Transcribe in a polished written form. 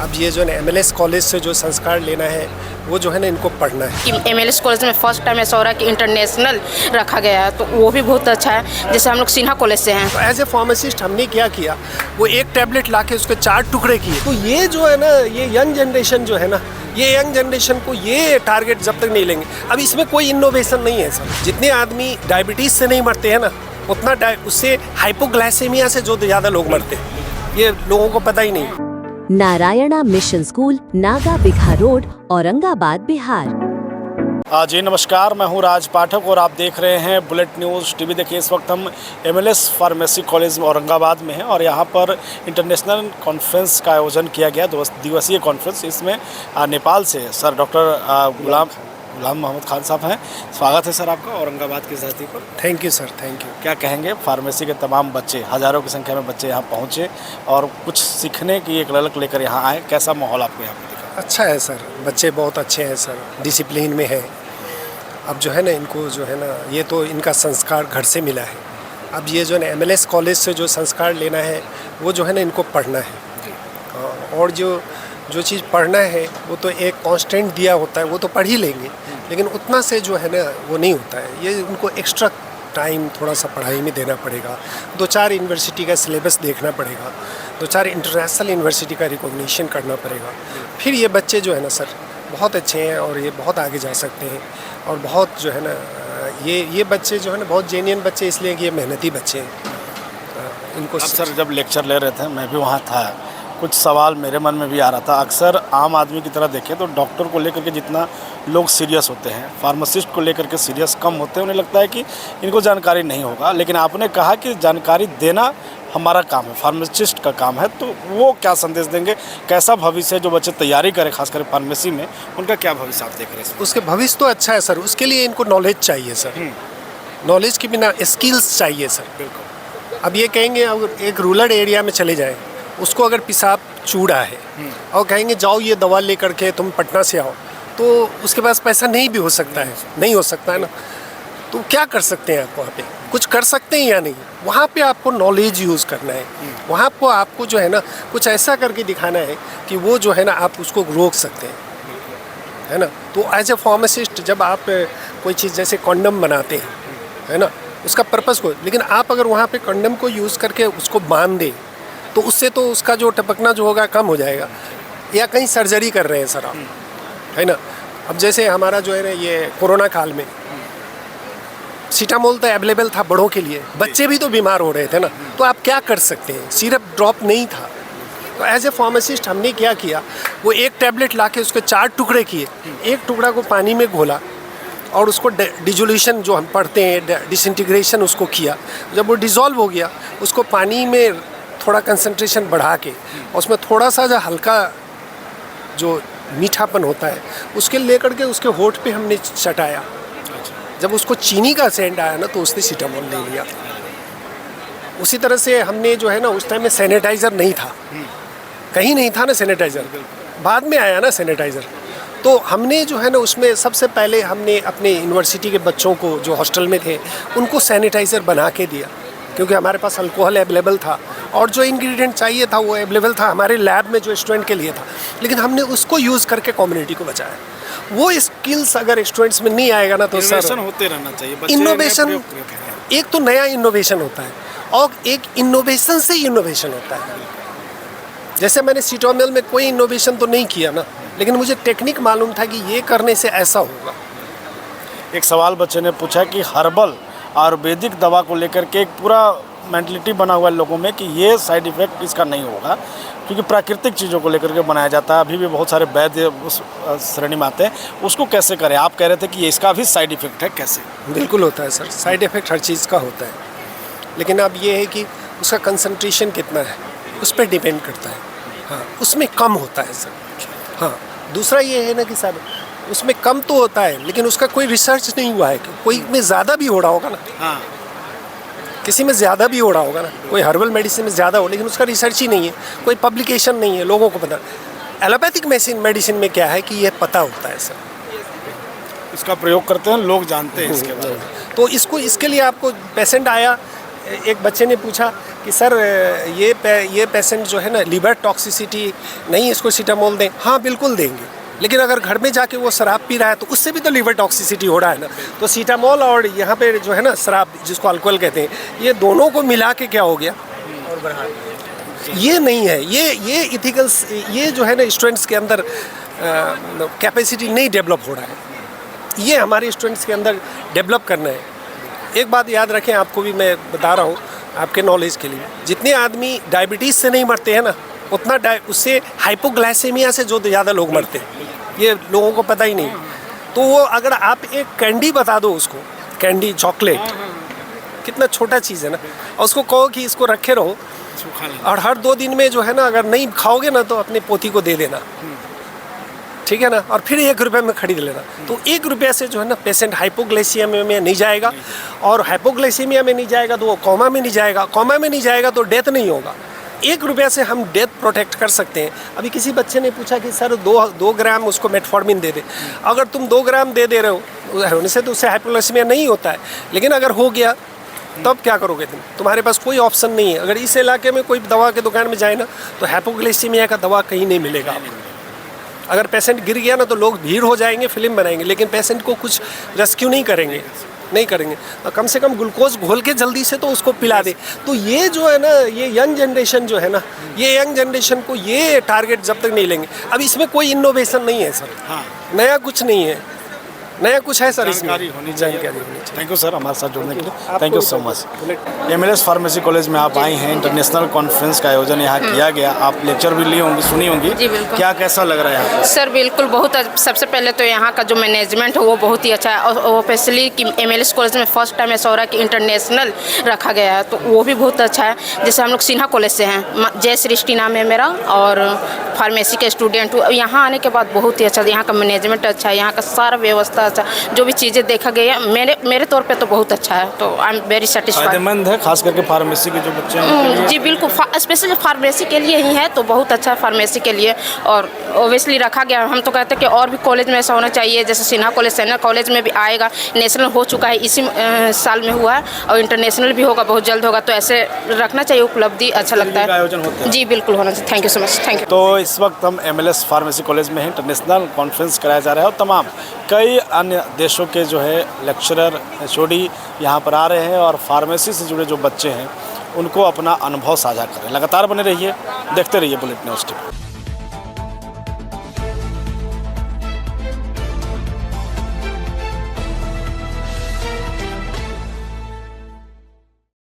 अब ये जो है ना MLS कॉलेज से जो संस्कार लेना है वो जो है ना इनको पढ़ना है। MLS कॉलेज में फर्स्ट टाइम ऐसा हो रहा है कि इंटरनेशनल रखा गया है, तो वो भी बहुत अच्छा है। जैसे हम लोग सिन्हा कॉलेज से हैं, तो एज ए फार्मासिस्ट हमने क्या किया, वो एक टैबलेट लाके उसके 4 टुकड़े किए। तो ये जो है ना, ये यंग जनरेशन जो है ना, ये यंग जनरेशन को ये टारगेट जब तक नहीं लेंगे, अब इसमें कोई इनोवेशन नहीं है सर। जितने आदमी डायबिटीज से नहीं मरते हैं ना, उतना उससे हाइपोग्लाइसेमिया से जो ज़्यादा लोग मरते हैं, ये लोगों को पता ही नहीं। Narayana mission school, Naga Bigha road, Aurangabad, Bihar. जी नमस्कार, मैं हूं राज पाठक और आप देख रहे हैं बुलेट न्यूज़ टीवी। देखिए, इस वक्त हम MLS फार्मेसी कॉलेज औरंगाबाद में हैं और यहां पर इंटरनेशनल कॉन्फ्रेंस का आयोजन किया गया, 2 दिवसीय कॉन्फ्रेंस। इसमें नेपाल से सर डॉक्टर गुलाम मोहम्मद खान साहब हैं। स्वागत है सर आपका औरंगाबाद की धरती पर। Thank you sir, thank you. क्या कहेंगे, फार्मेसी के तमाम बच्चे, हज़ारों की संख्या में बच्चे यहाँ पहुँचे और कुछ सीखने की एक ललक लेकर यहाँ आए, कैसा माहौल आपको यहाँ पर दिखा? अच्छा है सर, बच्चे बहुत अच्छे हैं सर, डिसिप्लिन में है। अब जो है ना इनको जो है ना, ये तो इनका संस्कार घर से मिला है। अब ये जो है ना MLS कॉलेज से जो संस्कार लेना है वो जो है ना इनको पढ़ना है। और जो चीज़ पढ़ना है वो तो एक कांस्टेंट दिया होता है, वो तो पढ़ ही लेंगे, लेकिन उतना से जो है ना वो नहीं होता है। ये उनको एक्स्ट्रा टाइम थोड़ा सा पढ़ाई में देना पड़ेगा, 2-4 यूनिवर्सिटी का सिलेबस देखना पड़ेगा, 2-4 इंटरनेशनल यूनिवर्सिटी का रिकॉग्निशन करना पड़ेगा। फिर ये बच्चे जो है ना सर बहुत अच्छे हैं और ये बहुत आगे जा सकते हैं। और बहुत जो है ना ये बच्चे जो है ना बहुत जेन्युइन बच्चे, इसलिए कि ये मेहनती बच्चे हैं। इनको सर जब लेक्चर ले रहे थे, मैं भी वहाँ था, कुछ सवाल मेरे मन में भी आ रहा था। अक्सर आम आदमी की तरह देखें तो डॉक्टर को लेकर के जितना लोग सीरियस होते हैं, फार्मासिस्ट को लेकर के सीरियस कम होते हैं। उन्हें लगता है कि इनको जानकारी नहीं होगा, लेकिन आपने कहा कि जानकारी देना हमारा काम है, फार्मासिस्ट का काम है। तो वो क्या संदेश देंगे, कैसा भविष्य है जो बच्चे तैयारी करें खासकर फार्मेसी में, उनका क्या भविष्य आप देख रहे हैं? उसके भविष्य तो अच्छा है सर, उसके लिए इनको नॉलेज चाहिए सर। नॉलेज के बिना स्किल्स चाहिए सर। बिल्कुल। अब ये कहेंगे अगर एक रूरल एरिया में चले जाएँ, उसको अगर पेशाब चूड़ा है और कहेंगे जाओ ये दवा लेकर के तुम पटना से आओ, तो उसके पास पैसा नहीं भी हो सकता है, नहीं हो सकता है ना। तो क्या कर सकते हैं आप वहाँ पे? कुछ कर सकते हैं या नहीं? वहाँ पे आपको नॉलेज यूज़ करना है। वहाँ को आपको जो है ना कुछ ऐसा करके दिखाना है कि वो जो है ना आप उसको रोक सकते हैं, है ना। तो एज ए फार्मासिस्ट जब आप कोई चीज़ जैसे कॉन्डम बनाते हैं, है ना, उसका पर्पज़ को, लेकिन आप अगर वहाँ पे कॉन्डम को यूज़ करके उसको बांध दें तो उससे तो उसका जो टपकना जो होगा कम हो जाएगा। या कहीं सर्जरी कर रहे हैं सर आप, है ना। अब जैसे हमारा जो है ना ये कोरोना काल में सीटामोल तो अवेलेबल था बड़ों के लिए, बच्चे भी तो बीमार हो रहे थे ना, तो आप क्या कर सकते हैं, सिरप ड्रॉप नहीं था। तो एज ए फार्मासिस्ट हमने क्या किया, वो एक टैबलेट लाके उसके 4 टुकड़े किए, एक टुकड़ा को पानी में घोला और उसको डिजोल्यूशन जो हम पढ़ते हैं, डिसइंटीग्रेशन उसको किया। जब वो डिज़ोल्व हो गया, उसको पानी में थोड़ा कंसंट्रेशन बढ़ा के उसमें थोड़ा सा जो हल्का जो मीठापन होता है उसके लेकर के उसके होठ पे हमने चटाया। जब उसको चीनी का सेंट आया ना तो उसने सीटामोल ले लिया। उसी तरह से हमने जो है ना उस टाइम में सैनिटाइज़र नहीं था, कहीं नहीं था ना सैनिटाइज़र, बाद में आया ना सैनिटाइज़र। तो हमने जो है ना उसमें सबसे पहले हमने अपने यूनिवर्सिटी के बच्चों को जो हॉस्टल में थे उनको सैनिटाइज़र बना के दिया, क्योंकि हमारे पास अल्कोहल अवेलेबल था और जो इंग्रेडिएंट चाहिए था वो अवेलेबल था हमारे लैब में जो स्टूडेंट के लिए था, लेकिन हमने उसको यूज़ करके कम्युनिटी को बचाया। वो स्किल्स अगर स्टूडेंट्स में नहीं आएगा ना तो इनोवेशन होते रहना चाहिए। इनोवेशन, एक तो नया इनोवेशन होता है और एक इनोवेशन से इनोवेशन होता है। जैसे मैंने सीटामोल में कोई इनोवेशन तो नहीं किया ना, लेकिन मुझे टेक्निक मालूम था कि ये करने से ऐसा होगा। एक सवाल बच्चे ने पूछा कि हर्बल आयुर्वेदिक दवा को लेकर के एक पूरा मेंटलिटी बना हुआ है लोगों में कि ये साइड इफ़ेक्ट इसका नहीं होगा, क्योंकि प्राकृतिक चीज़ों को लेकर के बनाया जाता है। अभी भी बहुत सारे वैद्य उस श्रेणी में आते हैं, उसको कैसे करें? आप कह रहे थे कि ये इसका भी साइड इफ़ेक्ट है, कैसे? बिल्कुल होता है सर, साइड इफ़ेक्ट हर चीज़ का होता है, लेकिन अब ये है कि उसका कंसंट्रेशन कितना है उस पर डिपेंड करता है। हाँ, उसमें कम होता है सर। हाँ, दूसरा ये है ना कि सर उसमें कम तो होता है, लेकिन उसका कोई रिसर्च नहीं हुआ है कि कोई में ज़्यादा भी हो रहा होगा ना। हाँ, किसी में ज़्यादा भी हो रहा होगा ना, कोई हर्बल मेडिसिन में ज़्यादा हो, लेकिन उसका रिसर्च ही नहीं है, कोई पब्लिकेशन नहीं है, लोगों को पता। एलोपैथिक मेडिसिन में क्या है कि ये पता होता है सर, इसका प्रयोग करते हैं, लोग जानते हैं इसके बारे में। तो इसके लिए आपको पेशेंट आया, एक बच्चे ने पूछा कि सर ये पेशेंट जो है ना लीवर टॉक्सिसिटी नहीं, इसको सीटामोल दें। हाँ बिल्कुल देंगे, लेकिन अगर घर में जाके वो शराब पी रहा है तो उससे भी तो लीवर टॉक्सिसिटी हो रहा है ना। तो सीटामोल और यहाँ पे जो है ना शराब, जिसको अल्कोहल कहते हैं, ये दोनों को मिला के क्या हो गया, ये नहीं है। ये इथिकल्स, ये जो है ना स्टूडेंट्स के अंदर कैपेसिटी नहीं डेवलप हो रहा है। ये हमारे स्टूडेंट्स के अंदर डेवलप करना है। एक बात याद रखें, आपको भी मैं बता रहा हूँ आपके नॉलेज के लिए, जितने आदमी डायबिटीज़ से नहीं मरते हैं ना, उतना उससे हाइपोग्लाइसेमिया से जो ज़्यादा लोग मरते हैं, ये लोगों को पता ही नहीं। तो वो अगर आप एक कैंडी बता दो उसको, कैंडी चॉकलेट, कितना छोटा चीज़ है ना, और उसको कहो कि इसको रखे रहो और हर 2 दिन में जो है ना अगर नहीं खाओगे ना तो अपने पोती को दे देना, ठीक है ना, और फिर 1 रुपये में खरीद लेना। तो 1 रुपये से जो है ना पेशेंट हाइपोग्लाइसीमिया में नहीं जाएगा, और हाइपोग्लाइसीमिया में नहीं जाएगा तो वो कोमा में नहीं जाएगा, कोमा में नहीं जाएगा तो डेथ नहीं होगा। 1 रुपये से हम डेथ प्रोटेक्ट कर सकते हैं। अभी किसी बच्चे ने पूछा कि सर 2 ग्राम उसको मेटफॉर्मिन दे दे। अगर तुम 2 ग्राम दे रहे हो, होने से तो उससे हाइपोग्लाइसीमिया नहीं होता है, लेकिन अगर हो गया तब क्या करोगे तुम? तुम्हारे पास कोई ऑप्शन नहीं है। अगर इस इलाके में कोई दवा के दुकान में जाए ना तो हाइपोग्लाइसीमिया का दवा कहीं नहीं मिलेगा आपको। अगर पेशेंट गिर गया ना तो लोग भीड़ हो जाएंगे, फिल्म बनाएंगे, लेकिन पेशेंट को कुछ रेस्क्यू नहीं करेंगे। तो कम से कम ग्लूकोज घोल के जल्दी से तो उसको पिला दे। तो ये जो है ना, ये यंग जनरेशन जो है ना, ये यंग जनरेशन को ये टारगेट जब तक नहीं लेंगे, अब इसमें कोई इनोवेशन नहीं है सर। हाँ, नया कुछ नहीं है, नया कुछ है सर, इसमें जानकारी होनी चाहिए। थैंक यू सर हमारे साथ जुड़ने के लिए, थैंक यू सो मच। आपको MLS फार्मेसी कॉलेज में आप आई हैं, इंटरनेशनल कॉन्फ्रेंस का आयोजन यहाँ किया गया, आप लेक्चर भी ली होंगी, सुनी होंगी। जी बिल्कुल। क्या कैसा लग रहा है यहाँ पे? सर बिल्कुल बहुत सबसे पहले तो यहाँ का जो मैनेजमेंट है वो बहुत ही अच्छा है, और स्पेशली कि MLS कॉलेज में फर्स्ट टाइम ऐसा हो रहा है कि इंटरनेशनल रखा गया है, तो वो भी बहुत अच्छा है। जैसे हम लोग सिन्हा कॉलेज से हैं, जय सृष्टि नाम है मेरा, और फार्मेसी के स्टूडेंट हूँ। यहाँ आने के बाद बहुत ही अच्छा, यहाँ का मैनेजमेंट अच्छा है, यहाँ का सारा व्यवस्था अच्छा, जो भी चीज़ें देखा गया मेरे तौर पे तो बहुत अच्छा है। तो आई एम वेरी सेटिस्फाइड। फायदेमंद है, खास करके फार्मेसी के जो बच्चे हैं। जी बिल्कुल, स्पेशली फार्मेसी के लिए ही है, तो बहुत अच्छा है फार्मेसी के लिए। और ओबियसली रखा गया, हम तो कहते हैं कि और भी कॉलेज में ऐसा होना चाहिए। जैसे सिन्हा कॉलेज, सेना कॉलेज में भी आएगा, नेशनल हो चुका है, इसी साल में हुआ है, और इंटरनेशनल भी होगा, बहुत जल्द होगा। तो ऐसे रखना चाहिए, उपलब्धि अच्छा लगता है। आयोजन होता है। जी बिल्कुल होना चाहिए। Thank you so much, thank you. तो इस वक्त हम MLS फार्मेसी कॉलेज में हैं, इंटरनेशनल कॉन्फ्रेंस कराया जा रहा है, और तमाम कई अन्य देशों के जो है लेक्चरर, HOD यहाँ पर आ रहे हैं, और फार्मेसी से जुड़े जो बच्चे हैं उनको अपना अनुभव साझा कर रहे हैं। लगातार बने रहिए, देखते रहिए बुलेटिन न्यूज़ टीवी।